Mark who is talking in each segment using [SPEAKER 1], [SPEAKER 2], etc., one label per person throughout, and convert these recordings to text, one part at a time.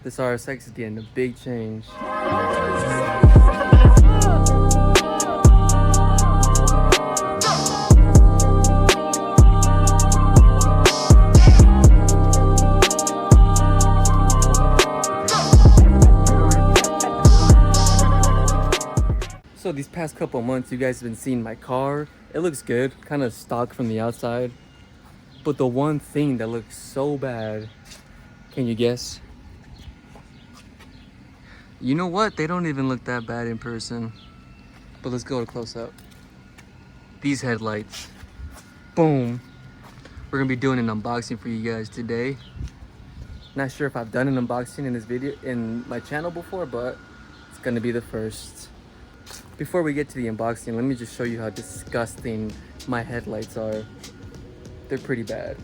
[SPEAKER 1] This RSX is getting a big change. So these past couple months, you guys have been seeing my car. It looks good, kind of stock from the outside. But the one thing that looks so bad, can you guess? You know what? They don't even look that bad in person. But let's go to close up. These headlights. Boom. We're gonna be doing an unboxing for you guys today. Not sure if I've done an unboxing in this video in my channel before, but it's gonna be the first. Before we get to the unboxing, let me just show you how disgusting my headlights are. They're pretty bad.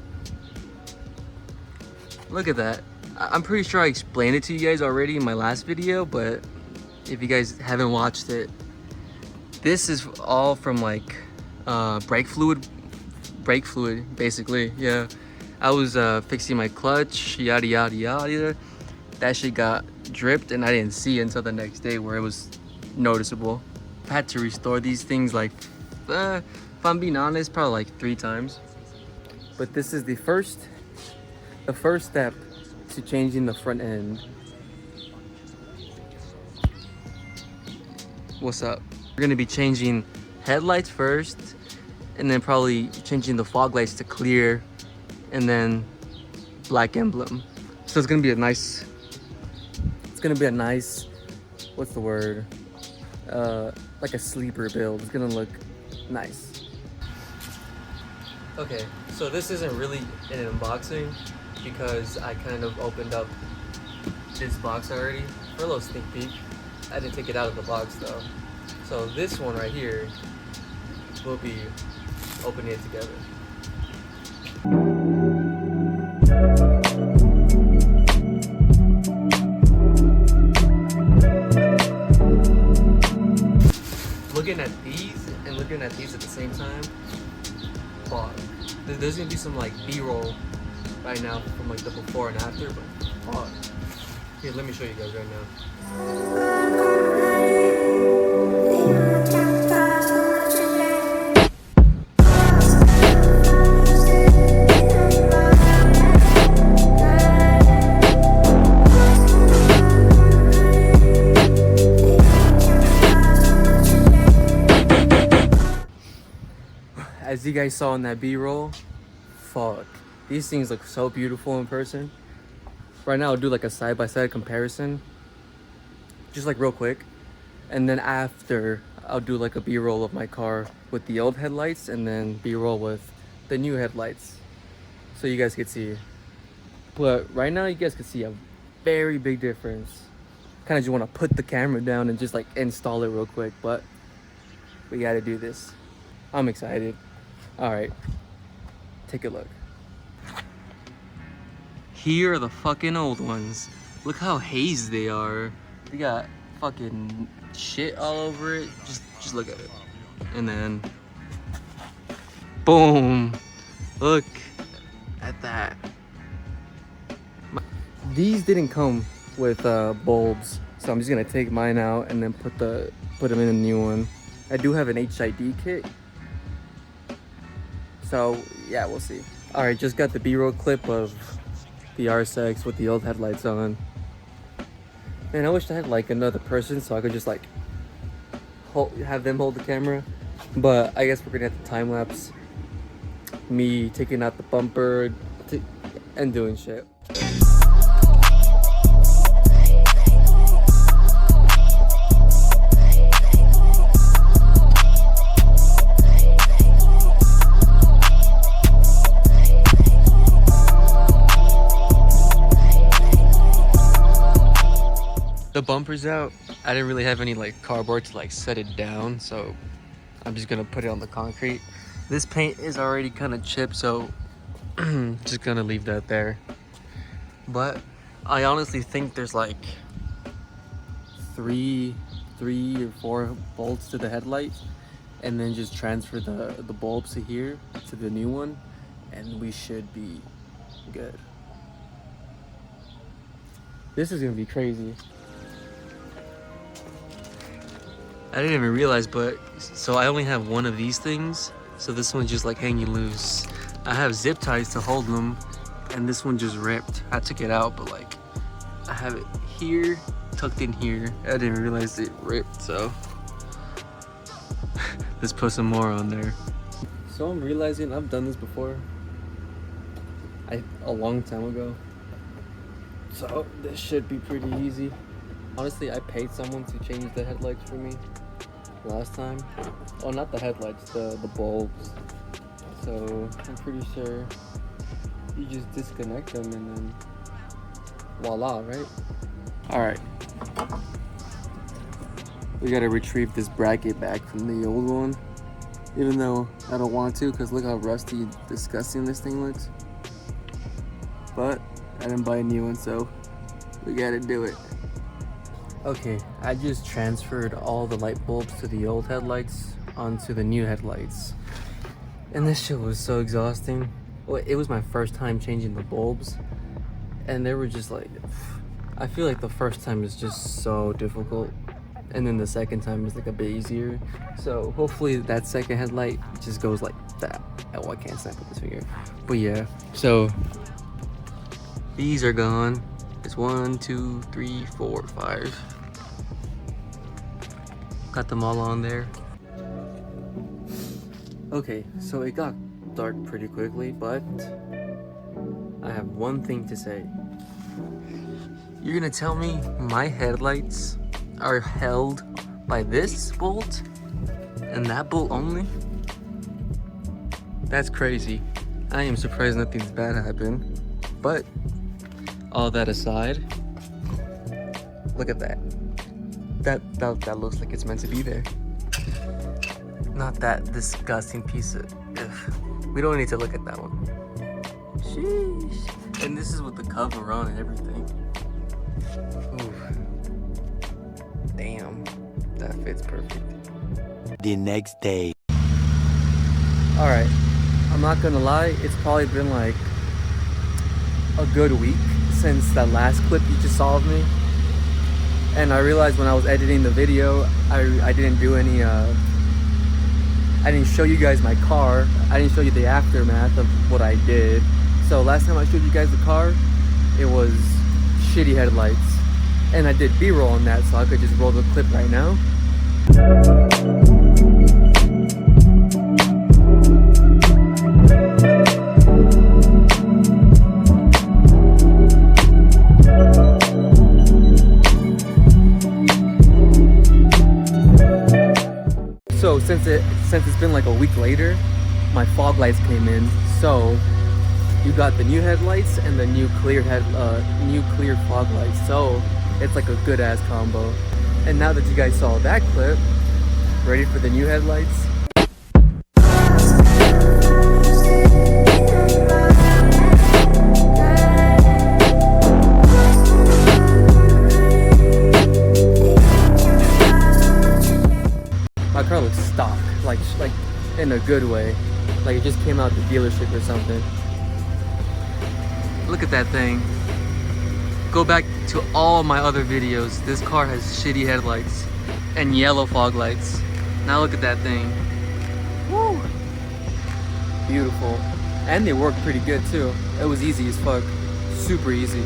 [SPEAKER 1] Look at that. I'm pretty sure I explained it to you guys already in my last video, but if you guys haven't watched it, this is all from like brake fluid basically. Yeah, I was fixing my clutch, yada yada yada. That shit got dripped and I didn't see it until the next day where it was noticeable. I had to restore these things like if I'm being honest, probably like 3 times. But this is the first step to changing the front end. What's up? We're gonna be changing headlights first, and then probably changing the fog lights to clear, and then black emblem. So it's gonna be a nice, what's the word? Like a sleeper build. It's gonna look nice. Okay, so this isn't really an unboxing because I kind of opened up this box already for a little sneak peek. I didn't take it out of the box though. So this one right here, we'll be opening it together. Looking at these and looking at these at the same time, fuck. There's gonna be some like B-roll right now from like the before and after, but fuck. Here, let me show you guys right now. As you guys saw in that B-roll, fuck. These things look so beautiful in person. Right now I'll do like a side-by-side comparison. Just like real quick. And then after, I'll do like a B-roll of my car with the old headlights and then B-roll with the new headlights. So you guys can see. But right now you guys can see a very big difference. Kind of just want to put the camera down and just like install it real quick, but we gotta do this. I'm excited. All right, take a look. Here are the fucking old ones. Look how hazed they are. They got fucking shit all over it. Just look at it. And then, boom. Look at that. These didn't come with bulbs, so I'm just gonna take mine out and then put them in a new one. I do have an HID kit. So yeah, we'll see. All right, just got the B-roll clip of the RSX with the old headlights on. Man, I wish I had like another person so I could just like have them hold the camera. But I guess we're gonna have to time lapse me taking out the bumper and doing shit. The bumper's out. I didn't really have any like cardboard to like set it down, so I'm just gonna put it on the concrete. This paint is already kind of chipped, so just gonna leave that there. But I honestly think there's like three or four bolts to the headlight, and then just transfer the bulbs to here to the new one, and we should be good. This is gonna be crazy. I didn't even realize, but so I only have one of these things. So this one's just like hanging loose. I have zip ties to hold them, and this one just ripped. I took it out, but like I have it here, tucked in here. I didn't even realize it ripped, so let's put some more on there. So I'm realizing I've done this before. A long time ago. So this should be pretty easy. Honestly, I paid someone to change the headlights for me last time. Oh, not the headlights, the bulbs. So I'm pretty sure you just disconnect them and then voila, right? All right. We gotta retrieve this bracket back from the old one. Even though I don't want to, because look how rusty, disgusting this thing looks. But I didn't buy a new one, so we gotta do it. Okay, I just transferred all the light bulbs to the old headlights onto the new headlights. And this shit was so exhausting. Well, it was my first time changing the bulbs. And they were just like, I feel like the first time is just so difficult. And then the second time is like a bit easier. So hopefully that second headlight just goes like that. Oh, I can't snap with this finger. But yeah, so these are gone. It's 1, 2, 3, 4, 5. Got them all on there. Okay, so it got dark pretty quickly, but I have one thing to say. You're gonna tell me my headlights are held by this bolt and that bolt only? That's crazy. I am surprised nothing's bad happened. But all that aside, look at that. That looks like it's meant to be there. Not that disgusting piece of, ugh. We don't need to look at that one. Sheesh. And this is with the cover on and everything. Ooh. Damn, that fits perfect.
[SPEAKER 2] The next day.
[SPEAKER 1] All right, I'm not gonna lie, it's probably been like a good week since that last clip you just saw of me. And I realized when I was editing the video, I didn't do any, I didn't show you guys my car. I didn't show you the aftermath of what I did. So last time I showed you guys the car, it was shitty headlights. And I did B-roll on that, so I could just roll the clip right now. So since it's been like a week later, my fog lights came in. So you got the new headlights and the new clear fog lights. So it's like a good ass combo. And now that you guys saw that clip, ready for the new headlights? My car looks stock, like in a good way. Like it just came out the dealership or something. Look at that thing. Go back to all my other videos. This car has shitty headlights and yellow fog lights. Now look at that thing. Woo! Beautiful. And they work pretty good too. It was easy as fuck. Super easy.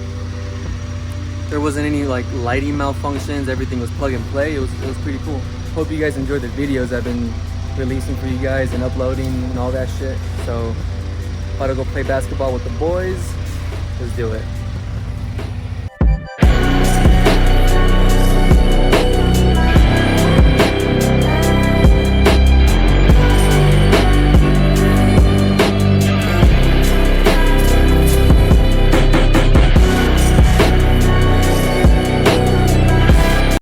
[SPEAKER 1] There wasn't any like lighting malfunctions. Everything was plug and play. It was pretty cool. Hope you guys enjoyed the videos I've been releasing for you guys and uploading and all that shit. So, about to go play basketball with the boys. Let's do it.